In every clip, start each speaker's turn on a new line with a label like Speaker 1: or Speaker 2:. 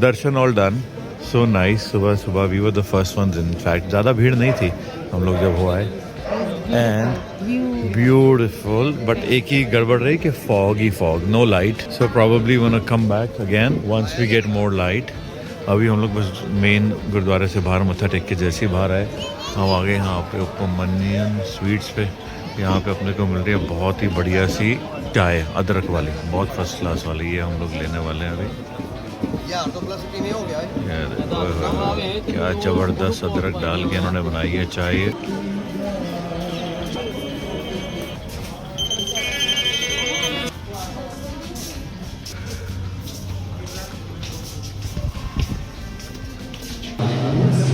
Speaker 1: दर्शन all done, so nice. सुबह सुबह we were the first ones, in fact ज़्यादा भीड़ नहीं थी हम लोग जब हो आए। एंड ब्यूटिफुल, बट एक ही गड़बड़ रही कि fog, no light. So probably one come back again once we get more light. अभी हम लोग बस मेन गुरुद्वारे से बाहर मत्था टेक के जैसे ही बाहर आए हम आ गए यहाँ पे उपमन्यन स्वीट्स पे। यहाँ पे अपने को मिल रही है बहुत ही बढ़िया सी चाय, अदरक वाली, बहुत फर्स्ट क्लास वाली। ये हम लोग लेने वाले हैं अभी। क्या ज़बरदस्त अदरक डाल के इन्होंने बनाई है चाय।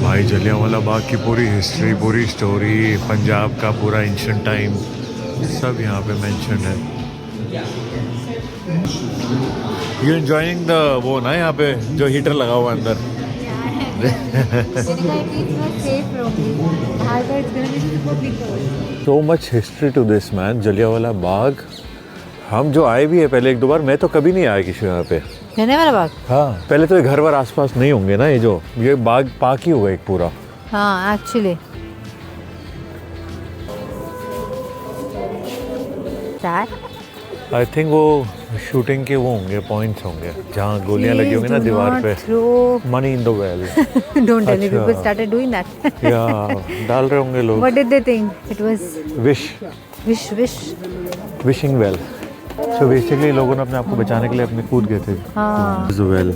Speaker 1: भाई जलियांवाला बाग की पूरी हिस्ट्री, पूरी स्टोरी, पंजाब का पूरा एंशिएंट टाइम सब यहाँ पे मेंशन है। यू एंजॉयिंग द वो ना यहाँ पे जो हीटर लगा हुआ है अंदर। So much history to this man, Jallianwala Bagh. हम जो आए भी है पहले एक दो बार, मैं तो कभी नहीं आया किसी यहाँ पे।
Speaker 2: जलियांवाला बाग?
Speaker 1: हाँ, पहले तो ये घर वर आसपास नहीं होंगे ना, ये बाग पार्क ही होगा एक पूरा।
Speaker 2: हाँ एक्चुअली
Speaker 1: आई थिंक वो शूटिंग के वो होंगे पॉइंट्स होंगे जहाँ गोलियां लगी होंगी ना दीवार पे। Money in the well.
Speaker 2: Don't tell me, people started doing that.
Speaker 1: या डाल रहे होंगे लोग।
Speaker 2: What did they think it was? Wish
Speaker 1: wishing well. So basically लोगों ने अपने आप को बचाने के लिए अपने कूद गए थे।
Speaker 2: हाँ
Speaker 1: well.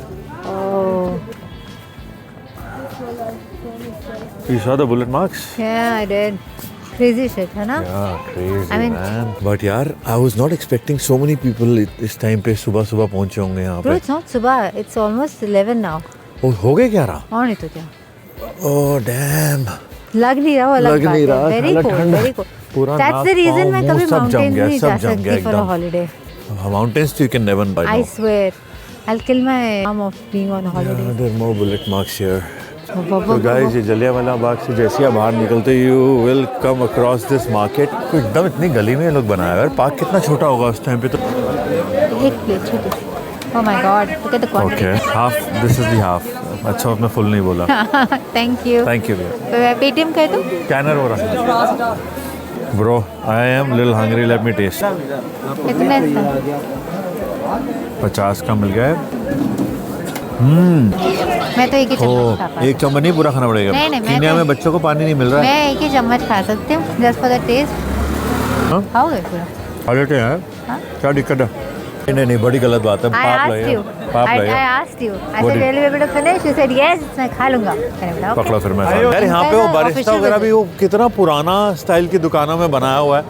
Speaker 1: You saw the bullet marks?
Speaker 2: Yeah, I did. Crazy shit, है ना?
Speaker 1: Yeah, crazy,
Speaker 2: I mean,
Speaker 1: man. But यार, I was not expecting so many people इस टाइम पे सुबह पहुंचे होंगे यहाँ
Speaker 2: bro,
Speaker 1: पे।
Speaker 2: it's not सुबह, it's almost 11 now.
Speaker 1: हो गए 11?
Speaker 2: और नहीं तो क्या?
Speaker 1: Oh damn.
Speaker 2: लग नहीं रहा,
Speaker 1: लग नहीं रहा,
Speaker 2: very cold, very cold.
Speaker 1: पूरा
Speaker 2: That's the reason मैं कभी mountains नहीं जा सकती for a holiday.
Speaker 1: Mountains you can never buy.
Speaker 2: I swear, I'll kill my mom of being on a holiday.
Speaker 1: Yeah, there are more bullet marks here. तो guys, ये जलियांवाला बाग से जैसे आप बाहर निकलते you will come across this market. एकदम इतनी गली में ये लोग बनाया है। पार्क कितना छोटा होगा उस टाइम पे तो।
Speaker 2: एक प्लेट छोटी। Oh my God, look at the quantity.
Speaker 1: Okay, half. This is the half. अच्छा, आपने फुल नहीं बोला।
Speaker 2: Thank you.
Speaker 1: Thank you.
Speaker 2: Paytm कर दो।
Speaker 1: स्कैनर हो रहा। Bro, I am little hungry. Let me taste.
Speaker 2: कितना इसका?
Speaker 1: 50 का मिल गया है।
Speaker 2: मैं तो एक ही चम्मच खा पाऊँ।
Speaker 1: एक चम्मच नहीं पूरा खाना पड़ेगा।
Speaker 2: नहीं,
Speaker 1: कीनिया में बच्चों को पानी नहीं मिल रहा है।
Speaker 2: मैं एक ही चम्मच खा सकती हूँ, जस्ट फॉर द टेस्ट। खाओगे पूरा?
Speaker 1: खा लेते हैं।
Speaker 2: हाँ?
Speaker 1: क्या दिक्कत है? नहीं, बड़ी गलत बात है।
Speaker 2: I asked you. I said, "Will you be able to finish?" You said, "Yes." मैं खा लूँगा।
Speaker 1: पकड़ो फिर मैं। यार यहाँ पे वो बारिस्टा वगैरह भी वो कितना पुराना स्टाइल की दुकानों में बनाया हुआ है।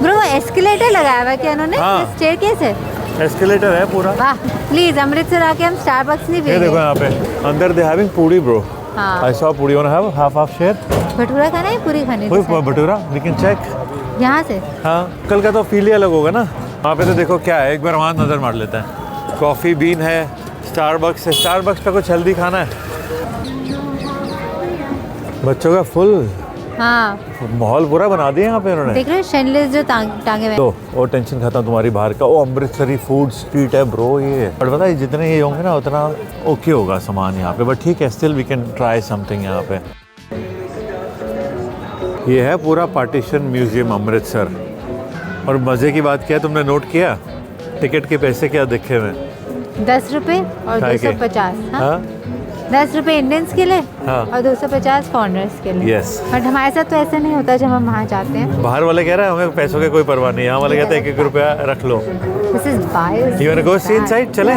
Speaker 2: ब्रो, एस्केलेटर लगाया हुआ है क्या इन्होंने?
Speaker 1: हाँ।
Speaker 2: स्टेयरकेस है।
Speaker 1: एस्केलेटर है पूरा।
Speaker 2: वाह, प्लीज अमृतसर आके हम स्टारबक्स नहीं
Speaker 1: ये
Speaker 2: पिएंगे।
Speaker 1: देखो यहाँ पे अंदर दे हैविंग पूड़ी ब्रो।
Speaker 2: हाँ।
Speaker 1: I saw puri wanna have half share.
Speaker 2: Bhatura खाना है, पूरी खानी
Speaker 1: कोई
Speaker 2: है?
Speaker 1: Bhatura we can check।
Speaker 2: यहाँ से?
Speaker 1: हाँ, कल का तो फील ही अलग होगा ना। वहाँ पे तो देखो क्या है, एक बार वहाँ नजर मार लेते हैं। कॉफी बीन है, स्टारबक्स है। स्टारबक्स पे कुछ हेल्दी खाना है। बच्चों का फुल
Speaker 2: हाँ,
Speaker 1: माहौल पूरा बना दिया यहाँ पे इन्होंने।
Speaker 2: देख रहे हो शेनलेस जो टांगे हुए।
Speaker 1: तो और टेंशन खत्म तुम्हारी बाहर का। ओ अमृतसरी फूड स्ट्रीट है ब्रो ये। बट पता है जितने ये होंगे ना उतना ओके होगा सामान यहाँ पे। बट ठीक है, still we can try something यहाँ पे। ये है पूरा पार्टीशन म्यूजियम अमृतसर। और मज़े की बात क्या है, तुमने नोट किया टिकट के पैसे क्या दिखे हुए?
Speaker 2: 10 रुपए और 250। हाँ? 10 रुपए इंडियंस के लिए।
Speaker 1: हाँ।
Speaker 2: और 250 फॉरेनर्स के लिए।
Speaker 1: यस।
Speaker 2: बट हमारे साथ तो ऐसा नहीं होता जब हम वहाँ जाते हैं।
Speaker 1: बाहर वाले कह रहे हैं हमें पैसों की कोई परवाह नहीं। यहाँ वाले कहते हैं 1-1 रुपया रख लो।
Speaker 2: This is bias.
Speaker 1: You want to go see inside? चले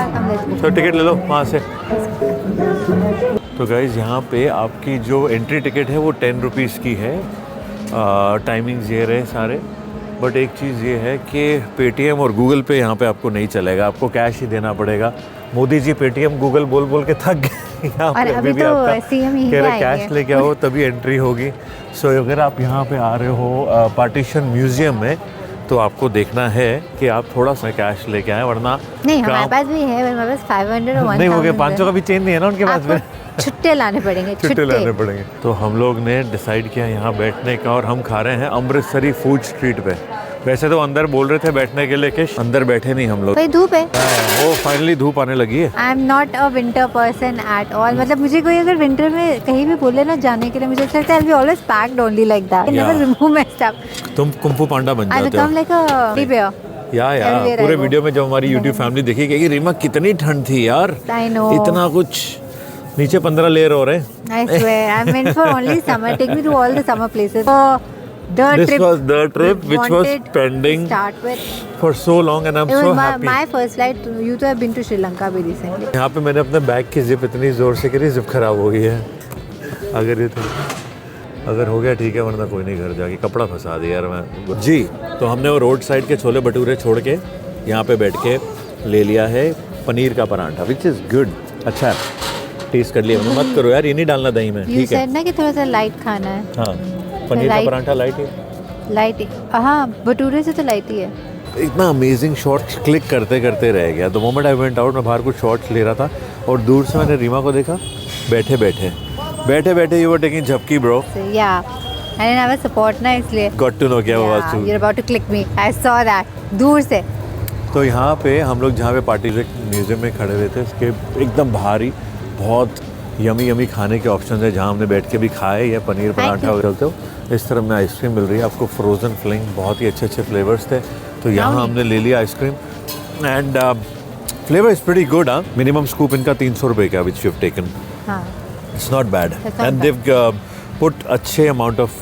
Speaker 1: तो टिकट ले लो वहाँ से। तो गाइज यहाँ पे आपकी जो एंट्री टिकट है वो 10 रुपीज़ की है। टाइमिंग्स ये रहे सारे। बट एक चीज़ ये है कि पेटीएम और गूगल पे यहाँ पे आपको नहीं चलेगा, आपको कैश ही देना पड़ेगा। मोदी जी पेटीएम गूगल बोल के थक गए। यहाँ पे
Speaker 2: अभी
Speaker 1: भी
Speaker 2: तो
Speaker 1: आपका
Speaker 2: सीएम ही
Speaker 1: कह रहे
Speaker 2: आएंगे।
Speaker 1: कैश लेके आओ तभी एंट्री होगी। सो अगर आप यहाँ पे आ रहे हो पार्टीशन म्यूजियम में तो आपको देखना है कि आप थोड़ा सा कैश लेके आए, वरना
Speaker 2: नहीं हमारे पास भी है। हमारे पास 500 और 1000
Speaker 1: नहीं हो गया। 500 का भी चेंज नहीं है ना उनके पास में।
Speaker 2: छुट्टे लाने पड़ेंगे।
Speaker 1: छुट्टे लाने पड़ेंगे। तो हम लोग ने डिसाइड किया यहाँ बैठने का, और हम खा रहे हैं अमृतसरी फूड स्ट्रीट पे। वैसे तो अंदर बोल रहे थे बैठने के लिए कि अंदर बैठे नहीं हम लोग।
Speaker 2: भाई धूप है।
Speaker 1: वो फाइनली धूप आने लगी है।
Speaker 2: I am not a winter person at all. मतलब मुझे कोई अगर विंटर में कहीं भी बोले ना जाने के लिए, मुझे अच्छा लगता है। I will be always packed only like that. I never remove my stuff.
Speaker 1: तुम कुंफू पांडा बन
Speaker 2: आई
Speaker 1: जाते हो।
Speaker 2: Become like a teddy bear.
Speaker 1: या पूरे वीडियो में जब हमारी YouTube फैमिली देखेगी कि रीमा कितनी ठंड थी यार।
Speaker 2: I know.
Speaker 1: इतना कुछ नीचे 15 लेयर हो रहे हैं।
Speaker 2: I swear, I'm meant for only summer. Take me to all the summer places.
Speaker 1: This was the trip which was pending
Speaker 2: Start with.
Speaker 1: for so long and I'm
Speaker 2: It
Speaker 1: so
Speaker 2: was
Speaker 1: happy.
Speaker 2: my first flight. You तो have been to Sri Lanka भी recently.
Speaker 1: यहाँ पे मैंने अपने bag की zip इतनी जोर से करी, जिप खराब हो गई है। अगर हो गया ठीक है, वरना कोई नहीं, घर जाके कपड़ा फंसा दिया यार मैं। जी, तो हमने वो रोड साइड के छोले भटूरे छोड़ के यहाँ पे बैठ के ले लिया है पनीर का परांठा, विच इज़ गुड। अच्छा है, टेस्ट कर लिया। मत करो यार, ये नहीं डालना दही में,
Speaker 2: You
Speaker 1: ठीक है।
Speaker 2: said ना कि थोड़ा सा लाइट खाना है।
Speaker 1: हाँ, पनीर का
Speaker 2: Light.
Speaker 1: परांठा लाइट है।
Speaker 2: लाइट ही, हाँ भटूरे से तो लाइट ही है।
Speaker 1: इतना अमेजिंग शॉट्स क्लिक करते करते रह गया। The moment I went out, मैं बाहर कुछ शॉट्स ले रहा था और दूर से मैंने रीमा को देखा बैठे बैठे यू वर टेकिंग झपकी bro.
Speaker 2: Yeah, I didn't have a support ना इसलिए।
Speaker 1: गॉट टू नो क्या हुआ
Speaker 2: Yeah, you're about to click me. I saw that दूर से।
Speaker 1: तो यहाँ पे हम लोग जहाँ पे पार्टी म्यूजियम में खड़े हुए थे, उसके एकदम बाहर ही बहुत यमी खाने के ऑप्शन है, जहाँ हमने बैठ के भी खाए या पनीर पराठा हो चलते हो। इस तरफ में आइसक्रीम मिल रही है आपको, फ्रोज़न फिलिंग, बहुत ही अच्छे फ्लेवर्स थे। तो यहाँ हमने ले लिया ice cream and flavour is pretty good. Minimum scoop इनका 300 रुपये का, विच यू हैव टेकन।
Speaker 2: हाँ।
Speaker 1: It's not bad.
Speaker 2: It's not
Speaker 1: And
Speaker 2: bad.
Speaker 1: they've put अच्छे amount of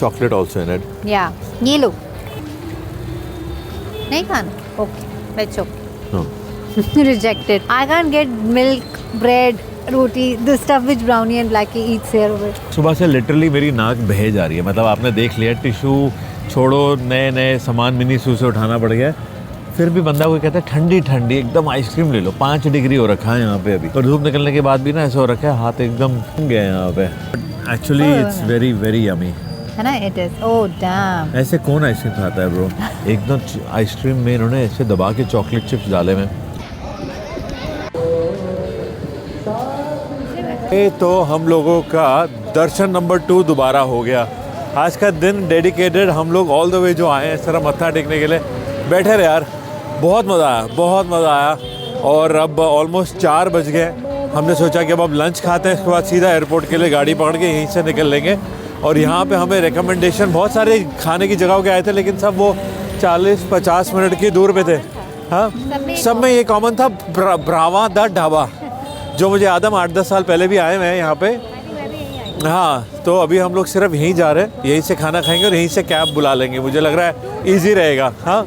Speaker 1: chocolate also in it.
Speaker 2: Yeah, ये लो। नहीं खाना? Okay, let's go.
Speaker 1: No.
Speaker 2: Rejected. I can't get milk, bread, roti, the stuff which Brownie and Blackie eats here.
Speaker 1: सुबह से literally मेरी नाक बह जा रही है। मतलब आपने देख लिया, टिशू छोड़ो, नए सामान मिनी सू से उठाना पड़ गया। फिर भी बंदा कोई कहता है ठंडी ठंडी एकदम आइसक्रीम ले लो। 5 डिग्री हो रखा है यहाँ पे अभी, और धूप निकलने के बाद भी ना ऐसा हो रखा है, हाथ एकदम गए यहाँ पे। Actually it's very very yummy
Speaker 2: है ना, इट इज। ओह डैम,
Speaker 1: ऐसे कौन आइसक्रीम खाता है ब्रो? एकदम आइसक्रीम में इन्होंने ऐसे दबा के चॉकलेट चिप्स डाले में। तो हम लोगों का दर्शन नंबर 2 दोबारा हो गया। आज का दिन डेडिकेटेड हम लोग ऑल द वे जो आए हैं इस तरह मत्था टेकने के लिए। बैठे रहे यार, बहुत मज़ा आया। और अब ऑलमोस्ट 4 बज गए। हमने सोचा कि अब लंच खाते हैं, इसके बाद सीधा एयरपोर्ट के लिए गाड़ी पकड़ के यहीं से निकल लेंगे। और यहाँ पे हमें रिकमेंडेशन, बहुत सारे खाने की जगहों के आए थे, लेकिन सब वो 40-50 मिनट की दूर पे थे। हाँ, सब में ये कॉमन था, ब्रावा द ढाबा, जो मुझे आदम 8-10 साल पहले भी आए हैं यहाँ पे। हाँ, तो अभी हम लोग सिर्फ यहीं जा रहे हैं, यहीं से खाना खाएंगे और यहीं से कैब बुला लेंगे। मुझे लग रहा है इजी रहेगा। हाँ,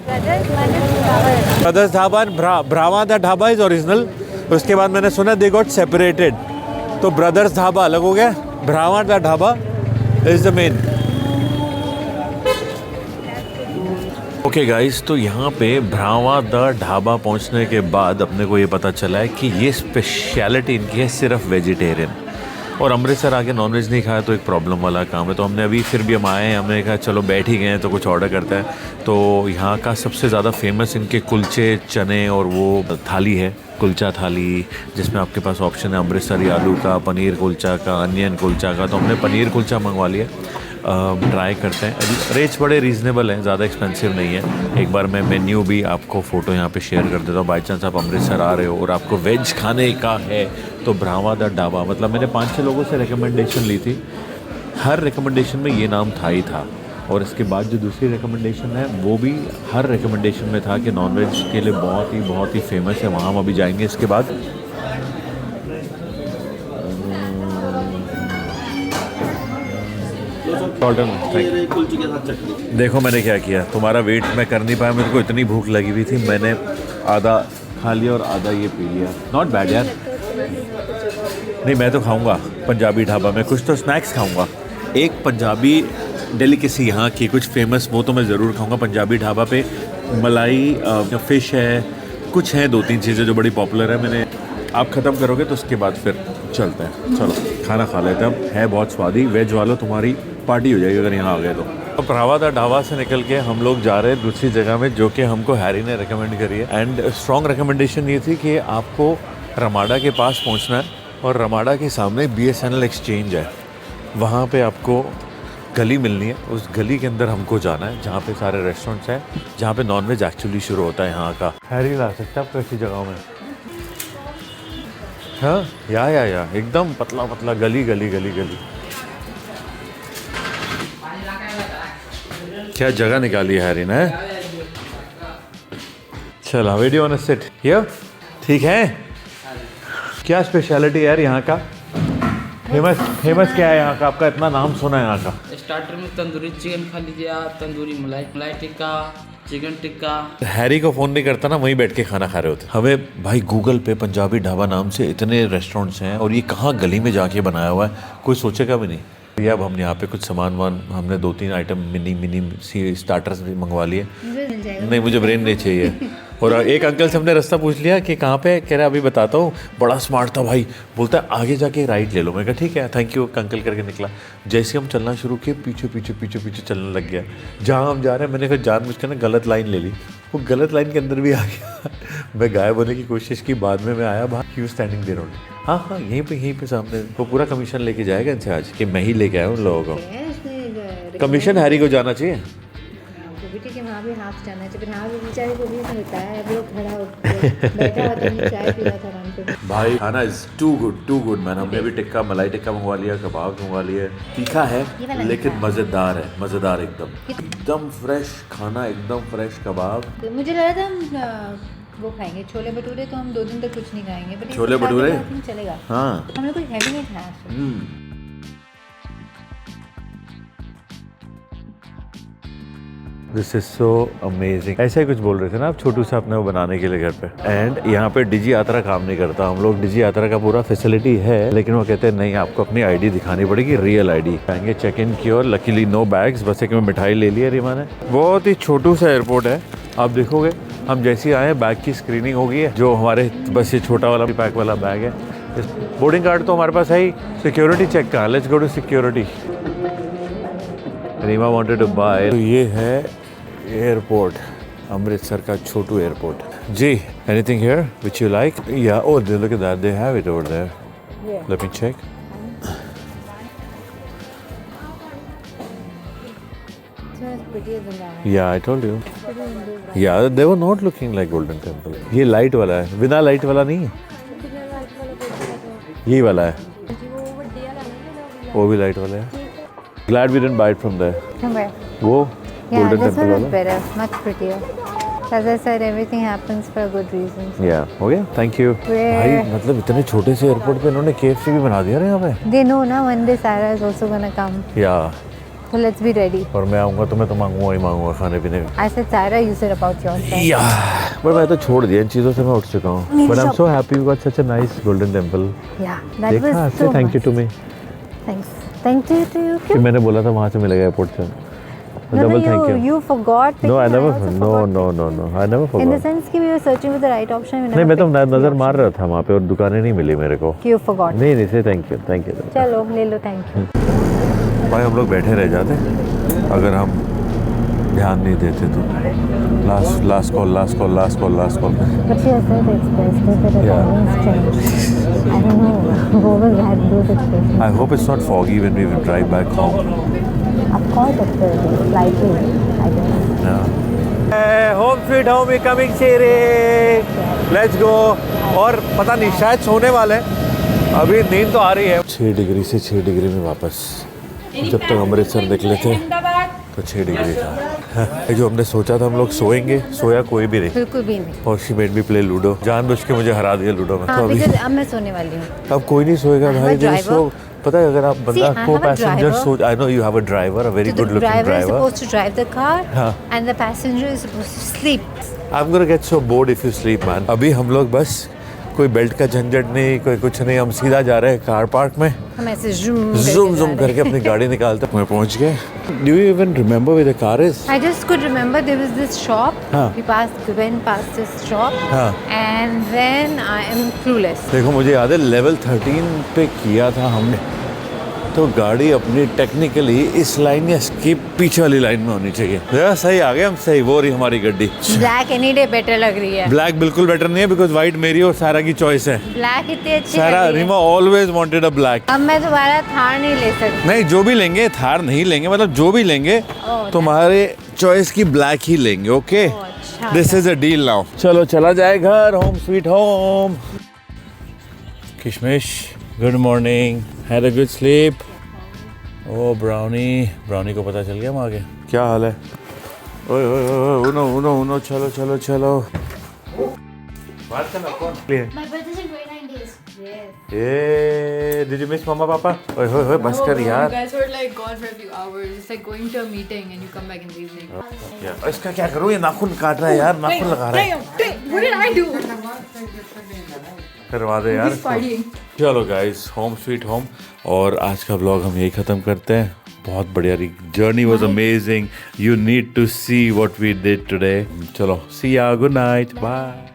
Speaker 1: brothers dhaba, Brava the dhaba is original. उसके बाद मैंने सुना दे गॉट सेपरेटेड, तो ब्रदर्स ढाबा अलग हो गया, Brava the dhaba is the main. Okay guys, तो यहाँ पे ब्रावा द ढाबा पहुँचने के बाद अपने को ये पता चला है कि ये स्पेशलिटी इनकी है सिर्फ वेजिटेरियन, और अमृतसर आके नॉनवेज नहीं खाया तो एक प्रॉब्लम वाला काम है। तो हमने अभी फिर भी हम आए हैं, हमने कहा चलो बैठ ही गए हैं तो कुछ ऑर्डर करते हैं। तो यहाँ का सबसे ज़्यादा फेमस इनके कुलचे, चने और वो थाली है, कुलचा थाली, जिसमें आपके पास ऑप्शन है अमृतसरी आलू का, पनीर कुलचा का, अनियन कुलचा का। तो हमने पनीर कुलचा मंगवा लिया, ट्राई करते हैं। रेट्स बड़े रीज़नेबल हैं, ज़्यादा एक्सपेंसिव नहीं है। एक बार मैं मेन्यू भी आपको फ़ोटो यहाँ पे शेयर कर देता हूँ। बाई चांस आप अमृतसर आ रहे हो और आपको वेज खाने का है तो ब्रावा द ढाबा, मतलब मैंने 5-6 लोगों से रिकमेंडेशन ली थी, हर रिकमेंडेशन में ये नाम था ही था। और इसके बाद जो दूसरी रिकमेंडेशन है वो भी हर रिकमेंडेशन में था कि नॉनवेज के लिए बहुत ही फेमस है। वहाँ हम अभी जाएंगे इसके बाद। देखो मैंने क्या किया, तुम्हारा वेट मैं कर नहीं पाया, मेरे को इतनी भूख लगी हुई थी, मैंने आधा खा लिया और आधा ये पी लिया। नॉट बैड यार। नहीं, मैं तो खाऊंगा पंजाबी ढाबा में, कुछ तो स्नैक्स खाऊंगा। एक पंजाबी डेलिकेसी यहाँ की कुछ फेमस, वो तो मैं ज़रूर खाऊंगा। पंजाबी ढाबा पे मलाई फ़िश है, कुछ हैं 2-3 चीज़ें जो बड़ी पॉपुलर है। मैंने, आप ख़त्म करोगे तो उसके बाद फिर चलते हैं। चलो खाना खा लेते हैं, है बहुत स्वादी। वेज वालों तुम्हारी पार्टी हो जाएगी अगर यहाँ आ गए तो। ब्रावा द ढाबा से निकल के हम लोग जा रहे हैं दूसरी जगह में, जो कि हमको हैरी ने रिकमेंड करी है। एंड स्ट्रॉन्ग रिकमेंडेशन ये थी कि आपको रमाडा के पास पहुँचना है, और रमाडा के सामने BSNL एक्सचेंज है, वहाँ पे आपको गली मिलनी है, उस गली के अंदर हमको जाना है जहाँ पे सारे रेस्टोरेंट्स हैं, जहाँ पे नॉनवेज एक्चुअली शुरू होता है यहाँ का। हैरी ला सकते हैं आप ऐसी जगहों में। हाँ या एकदम पतला पतला गली गली गली गली। क्या जगह निकाली है हैरी ने। चला वीडियो ऑन सिट हियर, ठीक है। क्या स्पेशलिटी है यार यहाँ का? फेमस क्या है यहाँ का? आपका इतना नाम सुना है यहाँ का।
Speaker 3: स्टार्टर में तंदूरी चिकन खा लीजिए आप, तंदूरी मलाई टिक्का, चिकन टिक्का।
Speaker 1: हैरी को फोन नहीं करता ना, वहीं बैठ के खाना खा रहे होते। हमें भाई गूगल पे पंजाबी ढाबा नाम से इतने रेस्टोरेंट्स हैं और ये कहाँ गली में जाके बनाया हुआ है, कोई सोचेगा भी नहीं। ये अब हम यहाँ पे कुछ सामान हमने 2-3 आइटम मिनी स्टार्टर्स भी मंगवा लिए। नहीं मुझे ब्रेन नहीं चाहिए। और एक अंकल से हमने रास्ता पूछ लिया कि कहाँ पे, कह रहे अभी बताता हूँ। बड़ा स्मार्ट था भाई, बोलता है आगे जाके राइट ले लो। मैं कहा ठीक है थैंक यू अंकल करके निकला। जैसे हम चलना शुरू किए पीछे पीछे पीछे पीछे चलने लग गया जहाँ हम जा रहे हैं। मैंने फिर जानबूझकर ना गलत लाइन ले ली, वो गलत लाइन के अंदर भी आ गया। मैं गायब होने की कोशिश की, बाद में मैं आया बाहर, ही स्टैंडिंग देयर ओनली। हाँ यहीं पे सामने। वो पूरा कमीशन लेके जाएगा इनसे आज कि मैं ही लेके आया हूँ उन लोगों को। कमीशन हैरी को जाना चाहिए।
Speaker 2: ठीक है वहाँ भी हाफ जाना चाहिए, वहाँ भी बेचारे को भी मिलता है। अब लोग खड़ा होकर बैठा होता है, चाय पी रहा था आराम से।
Speaker 1: भाई खाना इज टू गुड मैन। हमने भी टिक्का मलाई टिक्का मंगवा लिया, कबाब मंगवा लिए। तीखा है लेकिन मज़ेदार है, मज़ेदार एकदम फ्रेश खाना, एकदम फ्रेश कबाब।
Speaker 2: तो मुझे लगा था हम वो खाएंगे छोले भटूरे, तो हम 2 दिन तक कुछ नहीं खाएंगे। बट
Speaker 1: छोले भटूरे
Speaker 2: चलेगा।
Speaker 1: हाँ
Speaker 2: हमने कोई हैवी नहीं खाया।
Speaker 1: This is so amazing. ऐसा ही कुछ बोल रहे थे ना आप छोटू से अपने वो बनाने के लिए घर पे। एंड यहाँ पे डिजी यात्रा काम नहीं करता। हम लोग डिजी यात्रा का पूरा फैसिलिटी है, लेकिन वो कहते हैं नहीं आपको अपनी आईडी दिखानी पड़ेगी, रियल आईडी। आएंगे चेक इन की और लकीली नो बैग्स, बस एक में मिठाई ले ली है रीमा ने। बहुत ही छोटू सा एयरपोर्ट है। आप देखोगे हम जैसे आए बैग की स्क्रीनिंग हो गई है, जो हमारे बस ये छोटा वाला पैक वाला बैग है। बोर्डिंग कार्ड तो हमारे पास है ही। सिक्योरिटी चेक कहाँ, let's go to security. Reema wanted to buy. तो ये है एयरपोर्ट, अमृतसर का छोटू एयरपोर्ट जी। Anything here which you like? Yeah oh look at that, they have it over there. Let me check. Yeah I told you, yeah they were not looking like Golden Temple. ये light वाला है, बिना light वाला नहीं है, ये वाला है, वो भी लाइट वाला है। Glad we didn't buy it from there.
Speaker 2: From where?
Speaker 1: वो
Speaker 2: Yeah,
Speaker 1: golden
Speaker 2: this
Speaker 1: temple
Speaker 2: one is
Speaker 1: वाला।
Speaker 2: better, much prettier. As I said, everything happens for a good reason.
Speaker 1: Yeah, हो गया, thank you।
Speaker 2: Where-
Speaker 1: भाई मतलब इतने छोटे से airport पे इन्होंने KFC भी बना दिया ना यहाँ पे।
Speaker 2: They know ना one day Sarah is also gonna come.
Speaker 1: Yeah,
Speaker 2: So let's be ready.
Speaker 1: और मैं आऊँगा तो मैं तो मांगूंगा ही मांगूंगा खाने पीने का।
Speaker 2: I said Sarah, you said about yourself.
Speaker 1: Yeah, पर मैं तो छोड़ दिया इन चीज़ों से, मैं उठ चुका हूँ। But I'm so happy you got such a nice golden temple।
Speaker 2: Yeah, that
Speaker 1: देखा,
Speaker 2: was
Speaker 1: say
Speaker 2: so
Speaker 1: thank you
Speaker 2: much.
Speaker 1: to me।
Speaker 2: Thanks. Thank you to you.
Speaker 1: कि मैंने बोला था वहाँ से मिलेगा एयरपोर्ट से।
Speaker 2: No,
Speaker 1: Double
Speaker 2: you,
Speaker 1: thank you।
Speaker 2: you forgot.
Speaker 1: No, I
Speaker 2: thinking
Speaker 1: never,
Speaker 2: also
Speaker 1: no,
Speaker 2: forgot.
Speaker 1: no, no, no, I never
Speaker 2: In the
Speaker 1: forgot।
Speaker 2: sense कि we were searching for the right option. We
Speaker 1: नहीं
Speaker 2: never
Speaker 1: मैं तो
Speaker 2: picked the
Speaker 1: नज़र मार
Speaker 2: option.
Speaker 1: रहा था वहाँ पे और दुकानें नहीं मिली मेरे को।
Speaker 2: कि you forgot.
Speaker 1: नहीं से थैंक यू।
Speaker 2: चलो ले लो, thank you.
Speaker 1: भाई हम लोग बैठे रह जाते अगर हम ध्यान नहीं देते तो। Last call.
Speaker 2: But she has said expressed that the
Speaker 1: Yeah.
Speaker 2: timings changed. I don't know who will have those expressions.
Speaker 1: I hope it's not foggy when we will drive back home।
Speaker 2: Of course it will be slightly, I guess.
Speaker 1: Home sweet home is coming Shere, let's go. और पता नहीं शायद सोने वाले हैं, अभी नींद तो आ रही है। 6 डिग्री से 6 डिग्री में वापस। जब तक अमृतसर निकले थे तो 6 डिग्री था। जो हमने सोचा था हम लोग सोएंगे, सोया कोई भी नहीं।
Speaker 2: बिल्कुल भी नहीं।
Speaker 1: और she made me play ludo, जानबूझ के मुझे हरा दिया लूडो में।
Speaker 2: हाँ,
Speaker 1: तो अभी
Speaker 2: because अब मैं सोने वाली हूँ।
Speaker 1: अब कोई नहीं सोएगा
Speaker 2: I have
Speaker 1: भाई।
Speaker 2: a
Speaker 1: there
Speaker 2: driver.
Speaker 1: पता है अगर आप बंदा
Speaker 2: I
Speaker 1: को
Speaker 2: have a
Speaker 1: passenger
Speaker 2: driver.
Speaker 1: So, I know you have a driver, a very
Speaker 2: So
Speaker 1: good
Speaker 2: the
Speaker 1: looking
Speaker 2: driver is
Speaker 1: driver.
Speaker 2: supposed to drive the car,
Speaker 1: हाँ।
Speaker 2: and the passenger is supposed to sleep.
Speaker 1: I'm gonna get so bored if you sleep man। अभी हम लोग बस कोई belt का झंझट नहीं, कोई कुछ नहीं, हम सीधा जा रहे हैं कार पार्क में।
Speaker 2: हम ऐसे
Speaker 1: zoom करके अपनी गाड़ी निकालते मैं पहुंच गए। Do you even remember where the car is?
Speaker 2: I just could remember there was this shop.
Speaker 1: हाँ।
Speaker 2: We went past this shop.
Speaker 1: हाँ।
Speaker 2: And then I am clueless.
Speaker 1: देखो मुझे याद है लेवल 13 पे किया था हमने, तो गाड़ी अपनी टेक्निकली इस लाइन या स्किप पीछे वाली लाइन में होनी चाहिए। यार सही आ गए हम, सही वो रही हमारी गड्डी।
Speaker 2: ब्लैक एनी डे बेटर लग रही है।
Speaker 1: ब्लैक बिल्कुल बेटर नहीं है, बिकॉज व्हाइट मेरी और सारा की चॉइस है।
Speaker 2: ब्लैक इतनी अच्छी
Speaker 1: सारा
Speaker 2: लग रही है।
Speaker 1: Reema always wanted a black.
Speaker 2: अब मैं दोबारा थार नहीं ले सकती।
Speaker 1: नहीं, जो भी लेंगे थार नहीं लेंगे, मतलब जो भी लेंगे
Speaker 2: ओह,
Speaker 1: तुम्हारे चॉइस की ब्लैक ही लेंगे। ओके,
Speaker 2: ओह, अच्छा
Speaker 1: this is a deal now. चलो चला जाए घर, home sweet home. Kishmish, good morning, had a good sleep. Oh Brownie को पता चल गया हम आगे क्या हाल है। ओए ओए ओए, उनो चलो चलो चलो। बात करना कौन?
Speaker 4: My birthday's in 29 days.
Speaker 1: ए डिड यू मिस मम्मा पापा? ओए ओए ओए, बस कर
Speaker 5: You
Speaker 1: यार।
Speaker 5: guys were like gone for a few hours. It's like going to a meeting and you come back in the evening.
Speaker 1: यार इसका क्या करूँ, ये नाखून काट रहा है यार, नाखून लगा रहा है।
Speaker 5: What did I do?
Speaker 1: करवा दे यार इसको। चलो गाइस, होम स्वीट होम। और आज का व्लॉग हम यही ख़त्म करते हैं। बहुत बढ़िया रही, journey was amazing. You need to see what we did today. चलो सी या, गुड नाइट, बाय।